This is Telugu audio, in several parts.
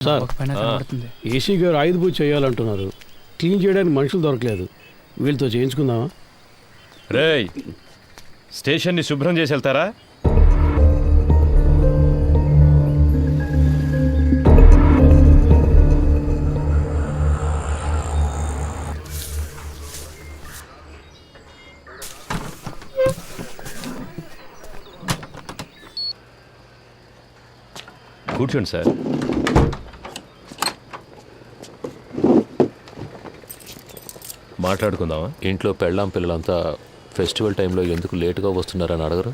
సార్ ఏసీ గారు ఆయుధ పూజ చేయాలంటున్నారు. క్లీన్ చేయడానికి మనుషులు దొరకలేదు. వీళ్ళతో చేయించుకుందామా? రేయ్, స్టేషన్ని శుభ్రం చేసి వెళ్తారా? కూర్చోండి సార్. మాట్లాడుకుందామా? ఇంట్లో పెళ్ళాం పిల్లలంతా ఫెస్టివల్ టైంలో ఎందుకు లేటుగా వస్తున్నారని అడగరు?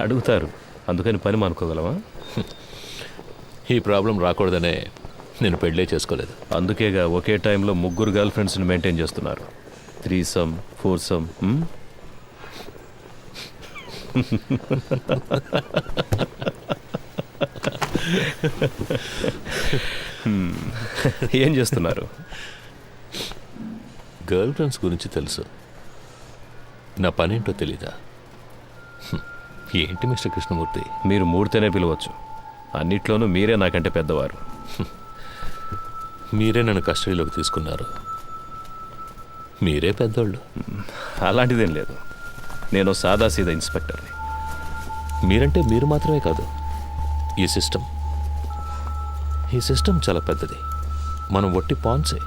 అడుగుతారు, అందుకని పని మానుకోగలమా? ఈ ప్రాబ్లం రాకూడదనే నేను పెళ్ళే చేసుకోలేదు. అందుకేగా ఒకే టైంలో 3 గర్ల్ ఫ్రెండ్స్ని మెయింటైన్ చేస్తున్నారు. 3 4 ఏం చేస్తున్నారు? గర్ల్ ఫ్రెండ్స్ గురించి తెలుసు, నా పనేంటో తెలీదా? ఏంటి మిస్టర్ కృష్ణమూర్తి? మీరు మూడితేనే పిలవచ్చు. అన్నిట్లోనూ మీరే నాకంటే పెద్దవారు. మీరే నన్ను కస్టడీలోకి తీసుకున్నారు. మీరే పెద్దోళ్ళు. అలాంటిదేం లేదు, నేను సాదాసీదా ఇన్స్పెక్టర్ని. మీరంటే మీరు మాత్రమే కాదు, ఈ సిస్టమ్ చాలా పెద్దది. మనం ఒట్టి పాన్సే.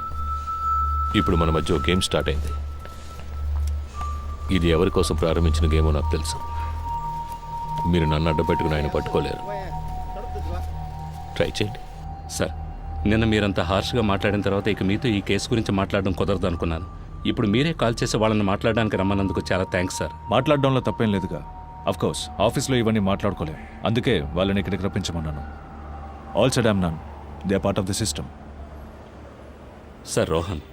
ఇప్పుడు మన మధ్య గేమ్ స్టార్ట్ అయింది. ఇది ఎవరి కోసం ప్రారంభించిన గేమో నాకు తెలుసు. మీరు నన్ను అడ్డపెట్టుకుని ఆయన పట్టుకోలేరు. ట్రై చేయండి. సార్, నిన్న మీరంత హార్ష్గా మాట్లాడిన తర్వాత ఇక మీతో ఈ కేసు గురించి మాట్లాడడం కుదరదు అనుకున్నాను. ఇప్పుడు మీరే కాల్ చేసి వాళ్ళని మాట్లాడడానికి రమ్మన్నందుకు చాలా థ్యాంక్స్ సార్. మాట్లాడడంలో తప్పేం లేదుగా. అఫ్కోర్స్ ఆఫీస్లో ఇవన్నీ మాట్లాడుకోలేం, అందుకే వాళ్ళని ఇక్కడికి రప్పించమన్నాను. All said I'm none, they are part of the system. Sir Rohan,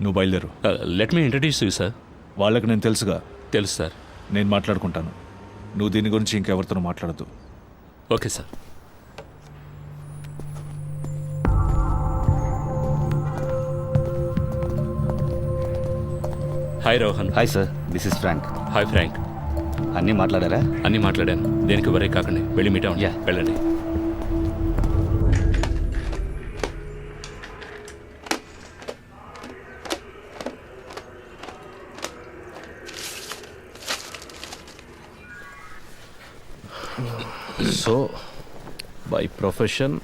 నువ్వు బయలుదేరు. Let me introduce you sir. వాళ్ళకి నేను తెలుసుగా. తెలుసు సార్. నేను మాట్లాడుకుంటాను, నువ్వు దీని గురించి ఇంకెవరితోనూ మాట్లాడద్దు. Okay sir. Hi Rohan. Hi sir, this is Frank. Hi Frank. అన్నీ మాట్లాడారా? అన్నీ మాట్లాడాను. దేనికి వరే కాకండి, వెళ్ళి మీట్ అవ్వండి. వెళ్ళండి. So by profession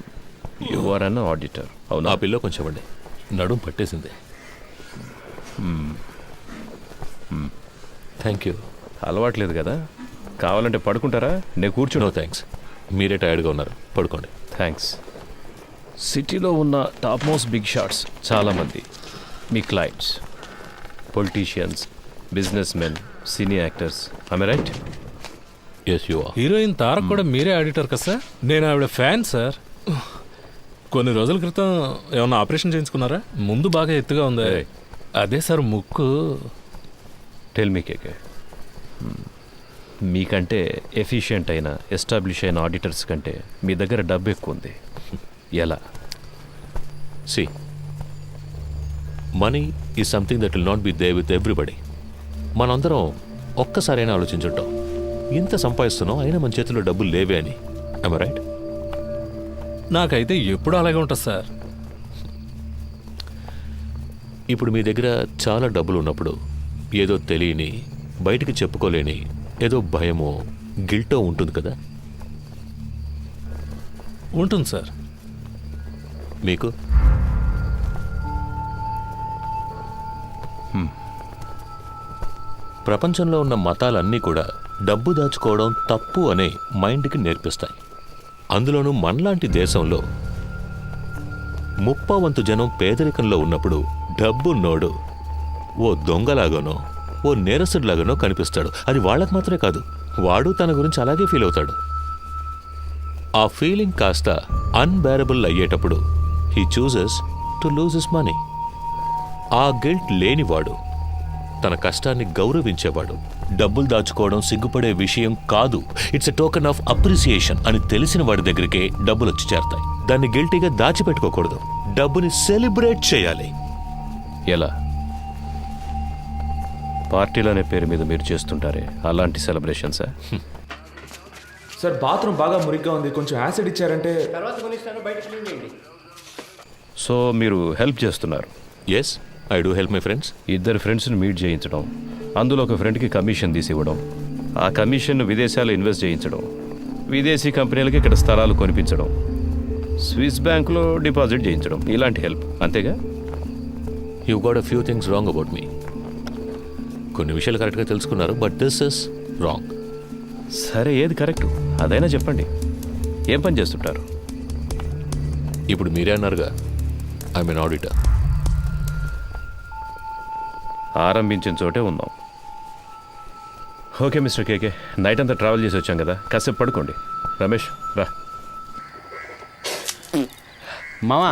you are an auditor. అవునా? ఆ పిల్ల కొంచెం అండి, నడుం పట్టేసింది. Thank you. అలవాట్లేదు కదా, కావాలంటే పడుకుంటారా? నేను కూర్చుని. నో థ్యాంక్స్, మీరే టైర్డ్గా ఉన్నారు, పడుకోండి. థ్యాంక్స్. సిటీలో ఉన్న టాప్ మోస్ట్ బిగ్ షాట్స్ చాలామంది మీ clients, politicians, business men, cine actors. I right? Yes you are. Heroine Tarak కూడా మీరే ఆడిటర్ కదా సార్? నేను ఆవిడ ఫ్యాన్ సార్. కొన్ని రోజుల క్రితం ఏమన్నా ఆపరేషన్ చేయించుకున్నారా? ముందు బాగా ఎత్తుగా ఉంది. అదే సార్ ముక్కు. టెల్ మీ కేకే, మీకంటే ఎఫిషియెంట్ అయిన ఎస్టాబ్లిష్ అయిన ఆడిటర్స్ కంటే మీ దగ్గర డబ్బు ఎక్కువ ఉంది. ఎలా? See, money is something that will not be there with everybody. మనందరం ఒక్కసారైనా ఆలోచించుంటాం, ఇంత సంపాదిస్తున్నాం అయినా మన చేతిలో డబ్బులు లేవే అని. I'm right? నాకైతే ఎప్పుడు అలాగే ఉంటుంది సార్. ఇప్పుడు మీ దగ్గర చాలా డబ్బులు ఉన్నప్పుడు ఏదో తెలియని, బయటికి చెప్పుకోలేని ఏదో భయమో గిల్టో ఉంటుంది కదా? ఉంటుంది సార్. మీకు? ప్రపంచంలో ఉన్న మతాలన్నీ కూడా డబ్బు దాచుకోవడం తప్పు అనే మైండ్కి నేర్పిస్తాయి. అందులోనూ మనలాంటి దేశంలో 30% జనం పేదరికంలో ఉన్నప్పుడు డబ్బున్నోడు ఓ దొంగలాగానో ఓ నేరస్తుడిలాగానో కనిపిస్తాడు. అది వాళ్ళకు మాత్రమే కాదు, వాడు తన గురించి అలాగే ఫీల్ అవుతాడు. ఆ ఫీలింగ్ కాస్త అన్బేరబుల్ అయ్యేటప్పుడు he chooses to lose his money. ఆ గిల్ట్ లేనివాడు, తన కష్టాన్ని గౌరవించేవాడు, డబ్బులు దాచుకోవడం సిగ్గుపడే విషయం కాదు, it's a token of appreciation అని తెలిసిన వాడి దగ్గరికే డబ్బులు వచ్చి చేరతాయి. దాన్ని గిల్టీగా దాచిపెట్టుకోకూడదు, డబ్బుని సెలబ్రేట్ చేయాలి. ఎలా? పార్టీలనే పేరు మీద మీరు చేస్తుంటారే అలాంటి సెలబ్రేషన్సా? సార్ బాత్రూమ్ బాగా మురిగ్గా ఉంది, కొంచెం యాసిడ్ ఇచ్చారంటే. సో మీరు హెల్ప్ చేస్తున్నారు. Yes, I do help my friends. ఇద్దరు ఫ్రెండ్స్ని మీట్ చేయించడం, అందులో ఒక ఫ్రెండ్కి కమిషన్ తీసి ఇవ్వడం, ఆ కమిషన్ను విదేశాల్లో ఇన్వెస్ట్ చేయించడం, విదేశీ కంపెనీలకి ఇక్కడ స్థలాలు కొనిపించడం, స్విస్ బ్యాంకులో డిపాజిట్ చేయించడం, ఇలాంటి హెల్ప్. అంతేగా? You got a few things wrong about me. కొన్ని విషయాలు కరెక్ట్గా తెలుసుకున్నారు, బట్ దిస్ ఇస్ రాంగ్. సరే, ఏది కరెక్ట్ అదైనా చెప్పండి. ఏం పని చేస్తుంటారు? ఇప్పుడు మీరే అన్నారుగా, ఐఎమ్ ఎన్ ఆడిటర్. ఆరంభించిన చోటే ఉన్నాం. ఓకే మిస్టర్ కేకే, నైట్ అంతా ట్రావెల్ చేసి వచ్చాం కదా, కాసేపు పడుకోండి. రమేష్ రా. మామా,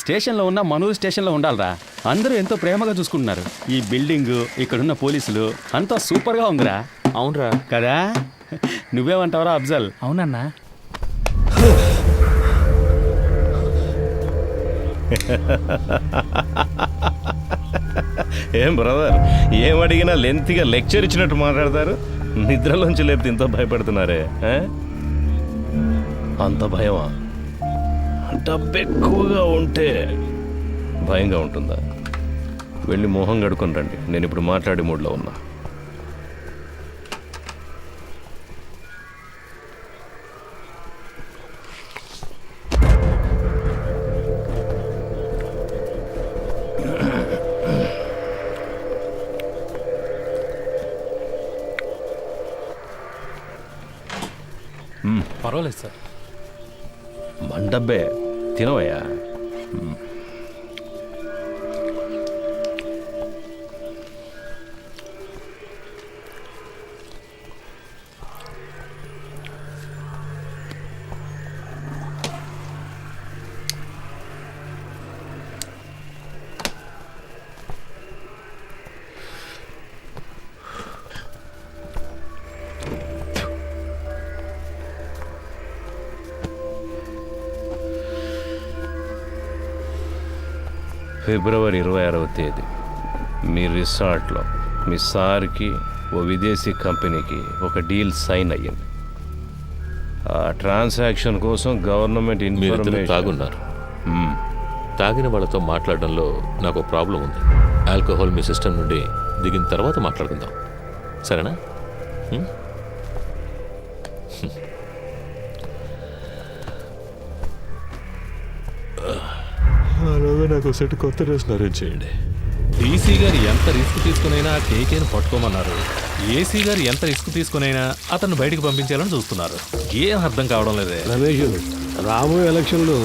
స్టేషన్లో ఉన్న మనూరు స్టేషన్లో ఉండాలిరా. అందరూ ఎంతో ప్రేమగా చూసుకుంటున్నారు. ఈ బిల్డింగ్, ఇక్కడున్న పోలీసులు అంతా సూపర్గా ఉందిరా. అవునరా. కదా, నువ్వేమంటావురా అఫ్జల్? అవునన్నా. ఏం బ్రదర్, ఏం అడిగినా లెంత్గా లెక్చర్ ఇచ్చినట్టు మాట్లాడతారు. నిద్రలోంచి లేపితే ఇంత భయపడుతున్నారే. అంత భయమా? డబ్బు ఎక్కువగా ఉంటే భయంగా ఉంటుందా? వెళ్ళి మొహం కడుకొని రండి, నేను ఇప్పుడు మాట్లాడే మూడ్లో ఉన్నా. పర్వాలేదు సార్. మండబ్బే తినవయ్యా. ఫిబ్రవరి 26వ తేదీ మీ రిసార్ట్లో మీ సార్కి ఓ విదేశీ కంపెనీకి ఒక డీల్ సైన్ అయ్యింది. ఆ ట్రాన్సాక్షన్ కోసం గవర్నమెంట్ మీరిద్దరు ఇన్ఫర్మేషన్. తాగున్నారు. తాగిన వాళ్ళతో మాట్లాడడంలో నాకు ప్రాబ్లం ఉంది. ఆల్కహాల్ మీ సిస్టమ్ నుండి దిగిన తర్వాత మాట్లాడుకుందాం, సరేనా? నాకు సెట్ కొత్త డ్రెస్ అరేంజ్ చేయండి. డీసీ గారు ఎంత రిస్క్ తీసుకునైనా కేకేని పట్టుకోమన్నారు. ఏసీ గారు ఎంత రిస్క్ తీసుకునైనా అతన్ని బయటకు పంపించాలని చూస్తున్నారు. ఏం అర్థం కావడం లేదే. రమేష్, రాబోయే ఎలక్షన్లో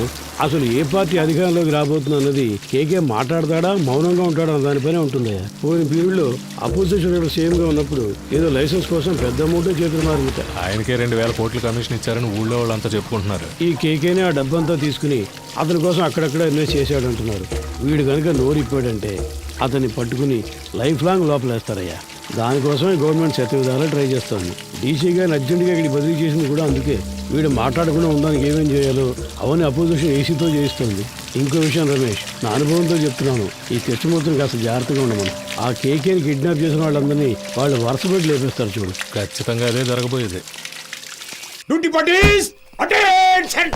అసలు ఏ పార్టీ అధికారంలోకి రాబోతుంది అన్నది కేకే మాట్లాడతాడా మౌనంగా ఉంటాడా అన్న దానిపైనే ఉంటుంది. పోయిన పీరియడ్లో అపోజిషన్ సీఎంగా ఉన్నప్పుడు ఏదో లైసెన్స్ కోసం పెద్ద అమౌంట్ చేతులు మారింది. ఆయనకే 2,000 కోట్లు కమిషన్ ఇచ్చారని ఊళ్ళో వాళ్ళంతా చెప్పుకుంటున్నారు. ఈ కేకేనే ఆ డబ్బంతా తీసుకుని అతని కోసం అక్కడక్కడ ఇన్వెస్ట్ చేశాడంటున్నారు. వీడు కనుక నోరిప్పాడంటే అతన్ని పట్టుకుని లైఫ్ లాంగ్ లోపలేస్తారయ్యా. దానికోసమే గవర్నమెంట్ శతవిధాలా ట్రై చేస్తోంది. డీసీ గారిని అర్జెంటుగా ఇక్కడికి బదిలీ చేసింది కూడా అందుకే. వీడు మాట్లాడకుండా ఉండడానికి ఏమేం చేయాలో అవన్నీ అపోజిషన్ ఏసీతో చేయిస్తోంది. ఇంకో విషయం రమేష్, నా అనుభవంతో చెప్తున్నాను, ఈ తెచ్చమూర్తిని కాస్త జాగ్రత్తగా ఉండమని. ఆ కేకేని కిడ్నాప్ చేసిన వాళ్ళందరినీ వాళ్ళు వరుసపెట్టి లేపేస్తారు చూడు. ఖచ్చితంగా అదే జరగబోయేది. Duty parties attention.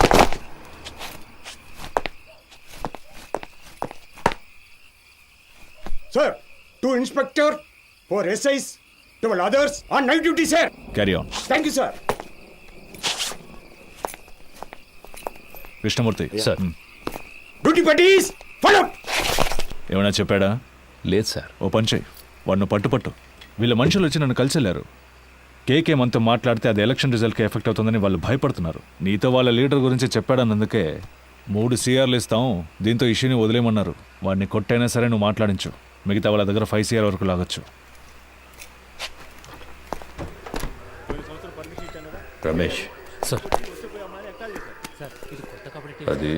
Sir, 2 inspector, 4 SIs, 12 others on night duty, sir. Carry on. Thank you, sir. Krishnamurthy sir. Duty parties, follow. ఏమైనా చెప్పాడా? లేదు సార్. ఓ పని చేయి, వాడిని పట్టు. వీళ్ళ మనుషులు వచ్చి నన్ను కలిసెళ్ళారు. కేకే మనతో మాట్లాడితే అది ఎలక్షన్ రిజల్ట్కి ఎఫెక్ట్ అవుతుందని వాళ్ళు భయపడుతున్నారు. నీతో వాళ్ళ లీడర్ గురించి చెప్పాడన్నందుకే 3 CRలు ఇస్తాం, దీంతో ఇష్యూని వదిలేయమన్నారు. వాడిని కొట్టైనా సరే నువ్వు మాట్లాడించు. మిగతా వాళ్ళ దగ్గర 5 CR వరకు లాగొచ్చు. రమేష్ సార్, అది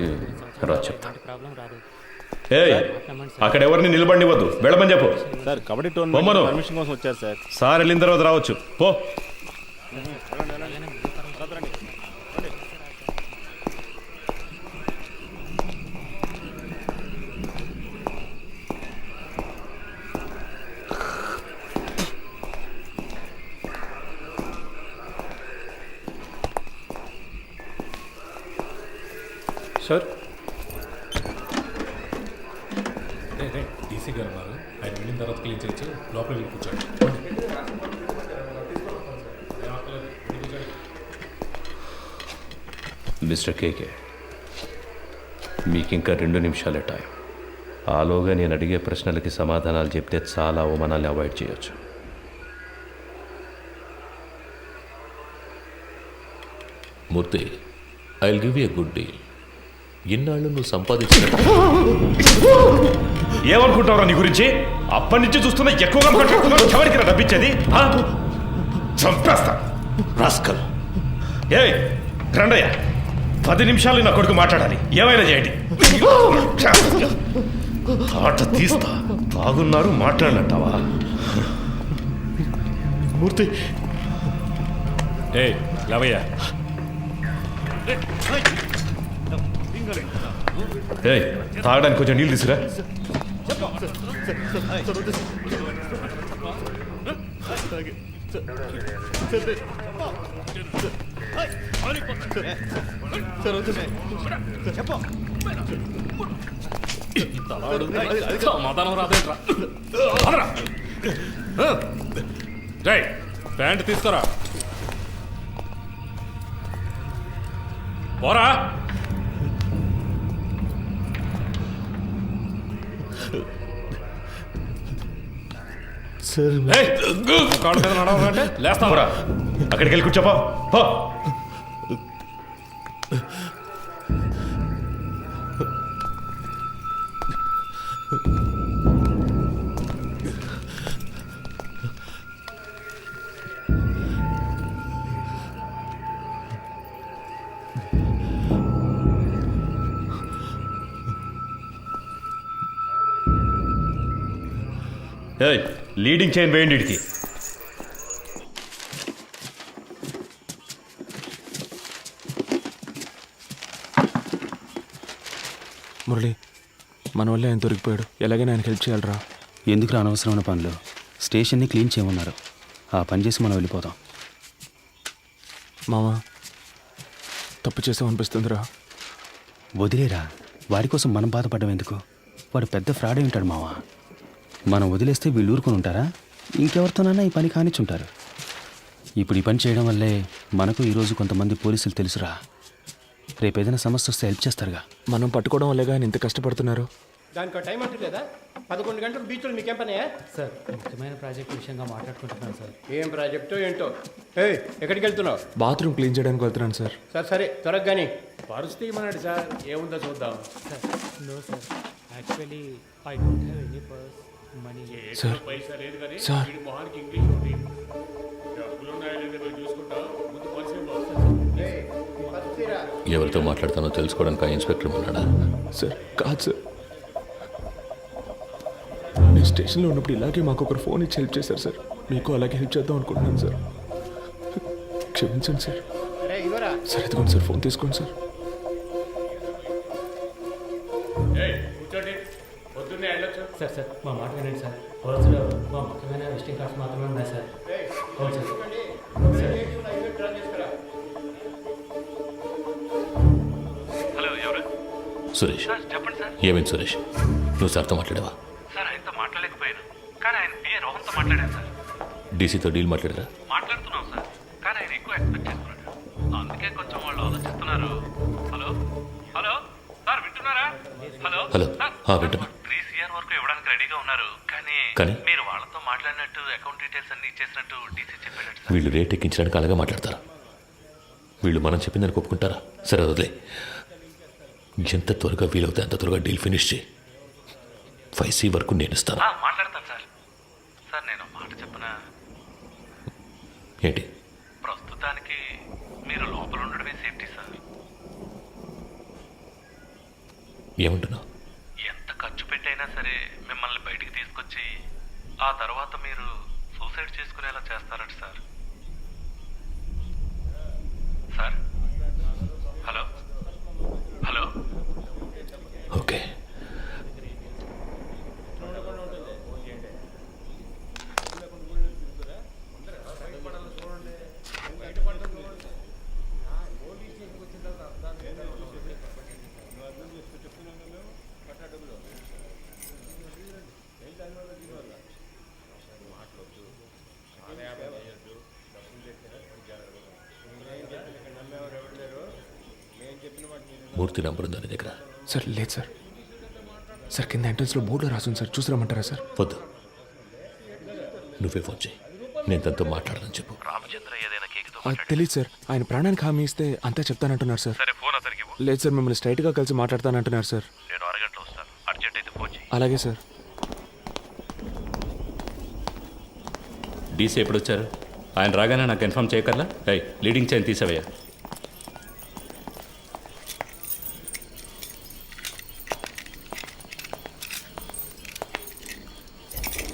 రా చెప్తా. ఏయ్, అక్కడ ఎవరిని నిలబడివద్దు, వెళ్ళమని చెప్పు. సార్, కబడ్డీ పొమ్మను. పర్మిషన్ కోసం వచ్చారు సార్. సార్ వెళ్ళిన తర్వాత రావచ్చు. పో. సార్ డీసీ గారు ఉన్నారు, ఆయన వెళ్ళిన తర్వాత క్లీన్ చేయొచ్చు. లోపల వెళ్ళి కూర్చోండి. మిస్టర్ కేకే, మీకు ఇంకా 2 నిమిషాలే టైం. ఆలోగా నేను అడిగే ప్రశ్నలకి సమాధానాలు చెప్తే చాలా అవమానాలు అవాయిడ్ చేయొచ్చు. Murthy, I will give you a good deal. ఇన్నాళ్ళు నువ్వు సంపాదించిన ఏమనుకుంటావురా నీ గురించి? అప్పటి నుంచి చూస్తున్నా ఎక్కువగా మాట్లాడుతున్నావు. ఎవరికి డబ్బిచ్చేది? చంపేస్తా రాస్కల్. ఏ రండయ్య, 10 నిమిషాలు నా కొడుకు మాట్లాడాలి. ఏమైనా చేయండి. ఆట తీస్తా. బాగున్నారు మాట్లాడినట్టావా? మూర్తి, ఏ లేవయ్యా. ఏ తాగడానికి కొంచెం నీళ్ళు తీసుకురా. సమాధానం రాదేంట్రా? జై ప్యాంట్ తీసుకురా. పోరా. సార్ కాళ్ళ మీద నడవాలంటే లేస్తావరా? అక్కడికి వెళ్ళి కూర్చోపా. లీడింగ్ చైన్ వేయండి ఇడికి. మురళి, మన వల్ల ఆయన దొరికిపోయాడు. ఎలాగైనా ఆయనకి హెల్ప్ చేయాలరా. ఎందుకు అనవసరమైన పనులు? స్టేషన్ని క్లీన్ చేయమన్నారు. ఆ పని చేసి మనం వెళ్ళిపోదాం. మామ, తప్పు చేసామనిపిస్తుందిరా. వదిలేరా, వాడి కోసం మనం బాధపడడం ఎందుకు? వాడు పెద్ద ఫ్రాడ్ అయి ఉంటాడు మావా. మనం వదిలేస్తే వీళ్ళు ఊరుకొని ఉంటారా? ఇంకెవరితోనైనా ఈ పని కానిచ్చుంటారు. ఇప్పుడు ఈ పని చేయడం వల్లే మనకు ఈరోజు కొంతమంది పోలీసులు తెలుసురా. రేపు ఏదైనా సమస్య వస్తే హెల్ప్ చేస్తారుగా. మనం పట్టుకోవడం వల్లేగా ఆయన ఇంత కష్టపడుతున్నారు. దానికి టైం అంటూ లేదా? 11 గంటలు బీచ్లో మీకేం పనియా? సార్, ముఖ్యమైన ప్రాజెక్ట్ విషయంగా మాట్లాడుకుంటున్నాను సార్. ఏం ప్రాజెక్టో ఏంటో. ఏయ్, ఎక్కడికి వెళ్తున్నావు? బాత్రూమ్ క్లీన్ చేయడానికి వెళ్తున్నాను సార్. సరే త్వరగా కానీ పరిస్థితి ఏమన్నాడు సార్? ఏముందో చూద్దాం. Sir, no sir, actually I don't have any purse money. Sir పైసా లేదు కానీ సార్ వీడి మొహానికి ఇంగ్లీష్ ఉంది. డబ్బులు ఉన్నాయో లేదో చూసుకుంటా. ముందు పరిస్థితి ఎవరితో మాట్లాడతానో తెలుసుకోవడానికి ఆ ఇన్స్పెక్టర్ ఉన్నాడా? సార్ కాదు సార్, నేను స్టేషన్లో ఉన్నప్పుడు ఇలాగే మాకు ఒకరు ఫోన్ ఇచ్చి హెల్ప్ చేశారు సార్. మీకు అలాగే హెల్ప్ చేద్దాం అనుకుంటున్నాను సార్. క్షమించండి సార్. సార్ ఎదుగుండి సార్, ఫోన్ తీసుకోండి సార్. కూర్చోండి, పొద్దున్నే వెళ్ళొచ్చు. సార్ సార్, మా మాట వినండి సార్. పర్సులో మా ముఖ్యమైన విజిటింగ్ కార్డ్స్ మాత్రమే ఉన్నాయి సార్. అవును సార్. హలో, ఎవరు? సురేష్. చెప్పండి సార్. ఏమైంది సురేష్? నువ్వు సార్తో మాట్లాడావా? సార్ ఆయనతో మాట్లాడలేకపోయాను, కానీ ఆయన పిఏ రోహన్తో మాట్లాడాను సార్. డీసీతో డీల్ మాట్లాడారా? మాట్లాడుతున్నాం సార్, కానీ ఆయన ఎక్కువ ఎక్స్పెక్ట్ చేస్తున్నాడు. అందుకే కొంచెం వాళ్ళు ఆలోచిస్తున్నారు. హలో హలో సార్, వింటున్నారా? హలో హలో, వింటున్నా. 3 CR వరకు ఇవ్వడానికి రెడీగా ఉన్నారు, కానీ కానీ? మీరు వాళ్ళతో మాట్లాడినట్టు అకౌంట్ డీటెయిల్స్ అన్ని ఇచ్చేసినట్టు డీసీ చెప్పాడు సార్. వీళ్ళు రేట్ ఎక్కించడానికి అలాగే మాట్లాడతారు. వీళ్ళు మనం చెప్పిందని ఒప్పుకుంటారా? సరే వదిలే. ఎంత త్వరగా వీలవుతే అంత త్వరగా డీల్ ఫినిష్ చేయి. 5C వరకు నేను ఇస్తాను. మాట్లాడతాను సార్. సార్ నేను మాట చెప్పనా? ఏంటి? ప్రస్తుతానికి మీరు లోపల ఉండడమే సేఫ్టీ సార్. ఏమంటున్నావు? ఎంత ఖర్చు పెట్టైనా సరే మిమ్మల్ని బయటికి తీసుకొచ్చి ఆ తర్వాత మీరు సూసైడ్ చేసుకునేలా చేస్తారట sir. Sir hello hello. Okay. Murthy number ఉందా నీ దగ్గర? సార్ లేదు సార్. సార్ కింద ఎంట్రన్స్లో బోర్డులో రాసుంది సార్, చూసి రమ్మంటారా సార్? వద్దు, నువ్వే ఫోన్ చేయి, నేను తనతో మాట్లాడాలని చెప్పు. తెలియదు సార్, ఆయన ప్రాణానికి హామీ ఇస్తే అంతా చెప్తానంటున్నారు సార్. లేదు సార్, మిమ్మల్ని స్ట్రైట్గా కలిసి మాట్లాడతానంటున్నారు సార్. అలాగే సార్. డీసీ ఎప్పుడు వచ్చారు? ఆయన రాగానే నాకు ఇన్ఫామ్ చేయగలరా? లీడింగ్ చైన్ తీసేవయ్యా.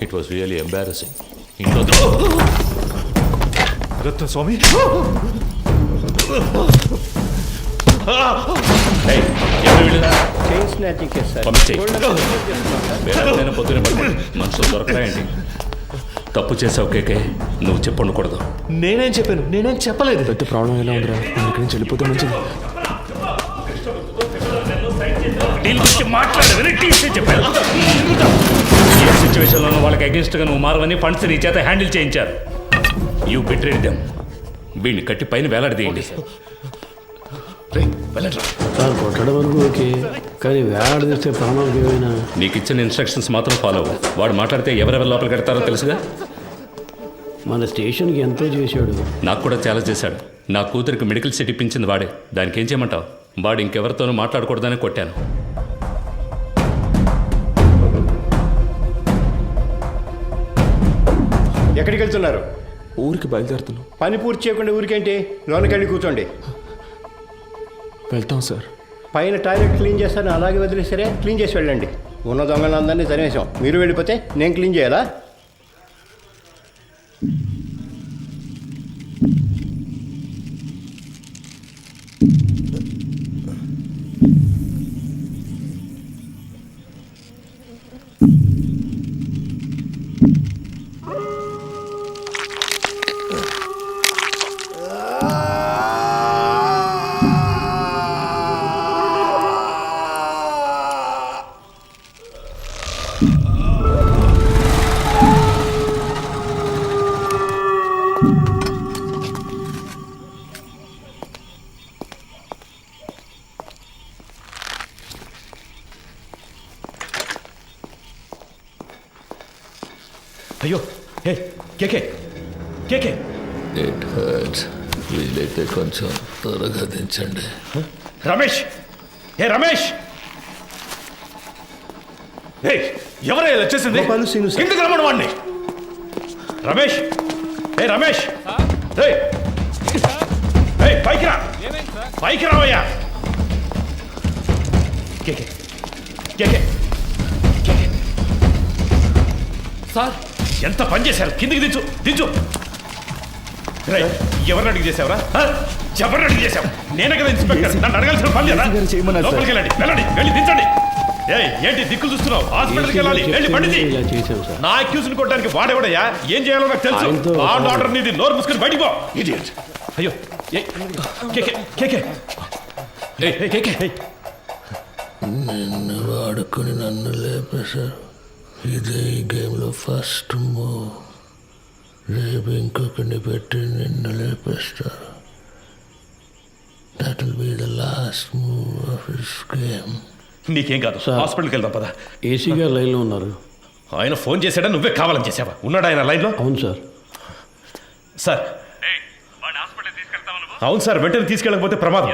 It was really embarrassing. ఇంట్లో రత్న స్వామి, పొద్దున మనుషులు దొరకరాయండి. తప్పు చేసావు కేకే, నువ్వు చెప్పండకూడదు. నేనేం చెప్పాను? నేనేం చెప్పలేదు. పెద్ద ప్రాబ్లం ఎలా ఉందిరా, మనం ఇక్కడి నుంచి వెళ్ళిపోతే మంచిది. ఏ సిచ్యువేషన్లోనూ వాళ్ళకి అగేన్స్ట్గా నువ్వు మారవని ఫండ్స్ నీ చేత హ్యాండిల్ చేయించారు. You betrayed them. వీడిని కట్టి పైన వేలాడదీయండి. సార్ కొట్టడం వరకు ఓకే, కానీ వేలాడదీస్తే ప్రాణాలకు ఏమైనా? నీకు ఇచ్చిన ఇన్స్ట్రక్షన్స్ మాత్రం ఫాలో అవ్వు. వాడు మాట్లాడితే ఎవరెవరు లోపలికి కడతారో తెలుసుగా. మన స్టేషన్కి ఎంతో చేశాడు. నాకు కూడా చాలా చేశాడు. నా కూతురికి మెడికల్ సీట్ ఇప్పించింది వాడే. దానికి ఏం చేయమంటావు? వాడు ఇంకెవరితోనూ మాట్లాడకూడదని కొట్టాను. ఎక్కడికి వెళ్తున్నారు? ఊరికి బయలుదేరుతున్నాం. పని పూర్తి చేయకుండా ఊరికేంటి? లోనకెళ్ళి కూర్చోండి. వెళ్తాం సార్. పైన టాయిలెట్ క్లీన్ చేస్తాను, అలాగే వదిలేసరే క్లీన్ చేసి వెళ్ళండి. ఉన్న దొంగలందరినీ తరిమేశాం, మీరు వెళ్ళిపోతే నేను క్లీన్ చేయాలా? అయ్యో, హే కేకే, కేకే. It hurts. వీలైతే కొంచెం త్వరగా దించండి. రమేష్, హే రమేష్. హే, ఎవరైనా ఇలా చేసింది? కిందకి రమ్మను వాడిని. రమేష్, హే రమేష్, హే హే, పైకి రా, పైకి రావయ్యా. కేకే, కేకే, కేకే. సార్ ఎంత పని చేశారు? కిందికి దించు, దించు. ఎవరిని అడిగి చేసావరా? ఎవరిని అడిగి చేసావు? నేనే కదా ఇన్స్పెక్టర్, నన్ను అడగాల్సిన పని లేదా? లోపలికి వెళ్ళండి, వెళ్ళండి, వెళ్ళి దించండి. ఏంటి దిక్కులు చూస్తున్నావు? హాస్పిటల్కి వెళ్ళాలి, వెళ్ళి పండింది. నా అక్యూజ్ ని కొట్టడానికి వాడేవాడయ్యా? ఏం చేయాలో నాకు తెలుసు. ఆర్డర్ నీది, నోరు మూసుకొని బయటికి పో. ఇడియట్. అయ్యో, కేకే, కేకే, కేకే. నిన్ను వాడుకొని నన్ను లేపేశారు. ఇదే ఈ గేమ్లో ఫస్ట్ మూవ్. రేపు ఇంకొకరిని పెట్టి నిన్ను లేపేస్తారు. That will be the last move of this game. నీకేం కాదు, హాస్పిటల్కి వెళ్దాం పదా. ఏసీ గారు లైన్లో ఉన్నారు. ఆయన ఫోన్ చేశాడా? నువ్వే కావాలని చేసావా? ఉన్నాడు ఆయన లైన్లో? అవును సార్. సార్, అవును సార్, వెంటనే తీసుకెళ్ళకపోతే ప్రమాదం.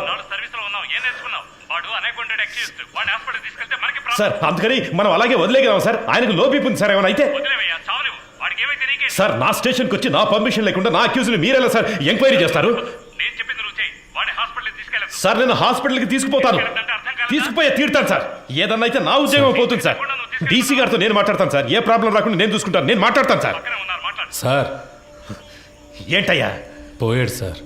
సార్ అందుకని మనం అలాగే వదిలేగదాం సార్. ఆయనకు లో బీపీ ఉంది సార్, ఏమైనా అయితే. సార్ నా స్టేషన్కి వచ్చి నా పర్మిషన్ లేకుండా నా అక్యూజ్ని మీరెలా సార్ ఎంక్వైరీ చేస్తారు? సార్ నేను హాస్పిటల్కి తీసుకుపోతాను, తీసుకుపోయే తీరుతాను సార్. ఏదన్నా అయితే నా ఉద్యోగం పోతుంది సార్. డీసీ గారితో నేను మాట్లాడతాను సార్. ఏ ప్రాబ్లం రాకుండా నేను చూసుకుంటాను, నేను మాట్లాడతాను సార్. సార్ ఏంటయ్యా? పోయాడు సార్.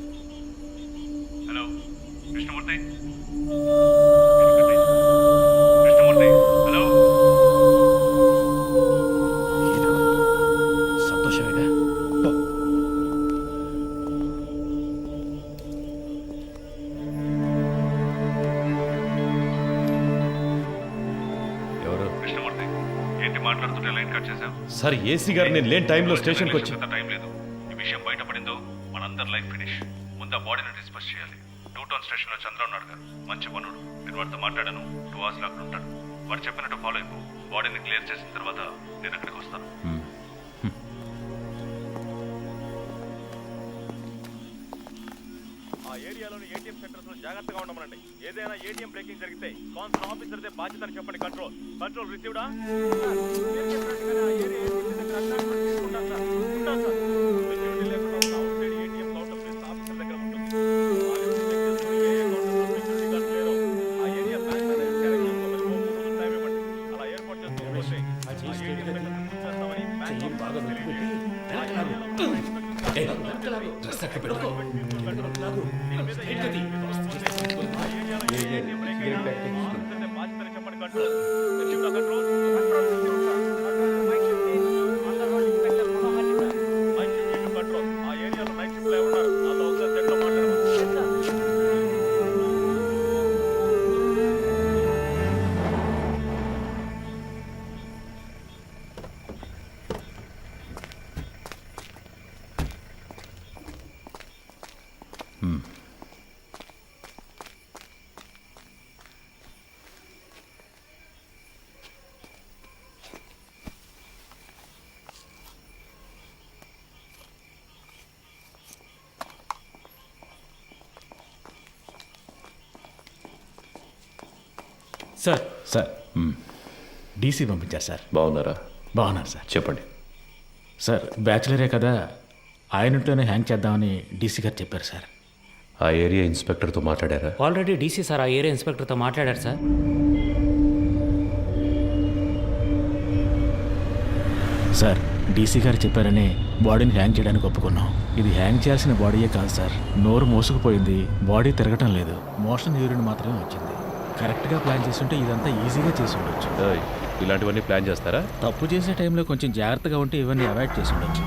సంతోషమేగా. ఎవరు? ఏంటి మాట్లాడుతుంటే లైన్ కట్ చేశావు? సార్ ఏసీ గారు నేను లేని టైంలో స్టేషన్కి వచ్చి. టైం లేదు. ఈ విషయం బయటపడిందో మనందరి లైఫ్ ఫినిష్. ముందు ఆ బాడీని డిస్పస్ చేయాలి. టౌన్ స్టేషన్లో చంద్ర ఉన్నాడు గారు, మంచి పనుడు. నేను వాడితో మాట్లాడాను, 2 hours అక్కడ ఉంటాడు. వాడు చెప్పినట్టు ఫాలో అయిపో. బాడీని క్లియర్ చేసిన తర్వాత నేను అక్కడికి వస్తాను. ఆ ఏరియాలోని ఏటీఎం సెంటర్స్ లో జాగ్రత్తగా ఉండమనండి. ఏదైనా ఏటీఎం బ్రేకింగ్ జరిగితే కాన్సర్న్ ఆఫీసర్దే బాధ్యతని చెప్పండి. కంట్రోల్ రిసీవ్డా? సార్ సార్ డీసీ పంపించారు సార్. బాగున్నారా? బాగున్నారు సార్. చెప్పండి. సార్ బ్యాచులరే కదా, ఆయనతోనే హ్యాంగ్ చేద్దామని డీసీ గారు చెప్పారు సార్. ఆ ఏరియా ఇన్స్పెక్టర్తో మాట్లాడారా? ఆల్రెడీ డీసీ సార్ ఆ ఏరియా ఇన్స్పెక్టర్తో మాట్లాడారు సార్. సార్ డీసీ గారు చెప్పారని బాడీని హ్యాంగ్ చేయడానికి ఒప్పుకున్నాం. ఇది హ్యాంగ్ చేయాల్సిన బాడీయే కాదు సార్. నోరు మోసుకుపోయింది, బాడీ తిరగటం లేదు, మోషన్ యూరిన్ మాత్రమే వచ్చింది. కరెక్ట్గా ప్లాన్ చేస్తుంటే ఇదంతా ఈజీగా చేసి ఉండొచ్చు. ఇలాంటివన్నీ ప్లాన్ చేస్తారా? తప్పు చేసే టైంలో కొంచెం జాగ్రత్తగా ఉంటే ఇవన్నీ అవాయిడ్ చేసి ఉండొచ్చు.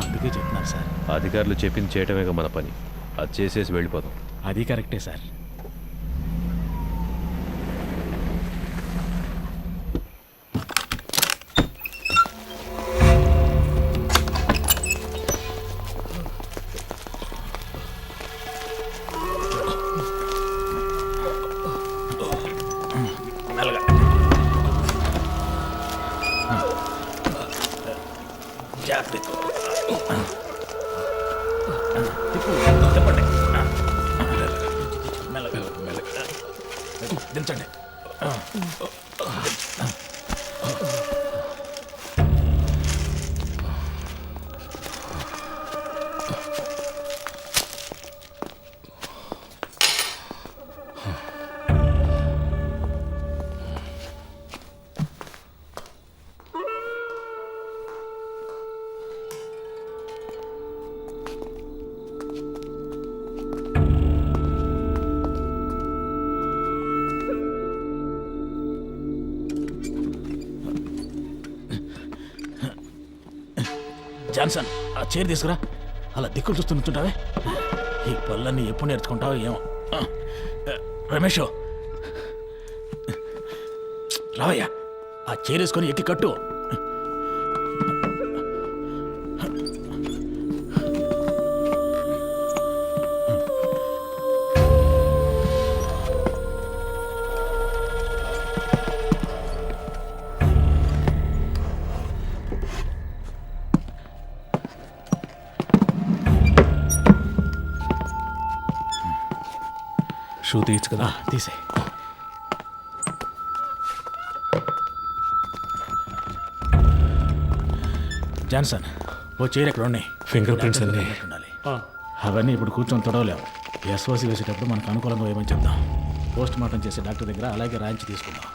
అందుకే చెప్తున్నాను సార్. అధికారులు చెప్పింది చేయటమేగా మన పని. అది చేసేసి వెళ్ళిపోదాం. అది కరెక్టే సార్. దించండి. జాన్సన్, ఆ చైర్ తీసుకురా. అలా దిక్కులు చూస్తూ నుంచుంటావే. ఈ పళ్ళన్నీ ఎప్పుడు నేర్చుకుంటావో ఏమో. రమేష్ రావయ్యా, ఆ చైర్ వేసుకొని ఎక్కి కట్టు. షూ తీయచ్చు కదా? తీసే. జాన్సన్, ఓ చైర్ ఎక్కడ ఉన్నాయి? ఫింగర్ ప్రింట్స్ అన్నీ ఉండాలి. అవన్నీ ఇప్పుడు కూర్చొని తొడవలేము. ఎస్ఓసి వేసేటప్పుడు మనకు అనుకూలంగా ఏమని చెప్దాం. పోస్ట్ మార్టం చేసే డాక్టర్ దగ్గర అలాగే రాయించి తీసుకుందాం.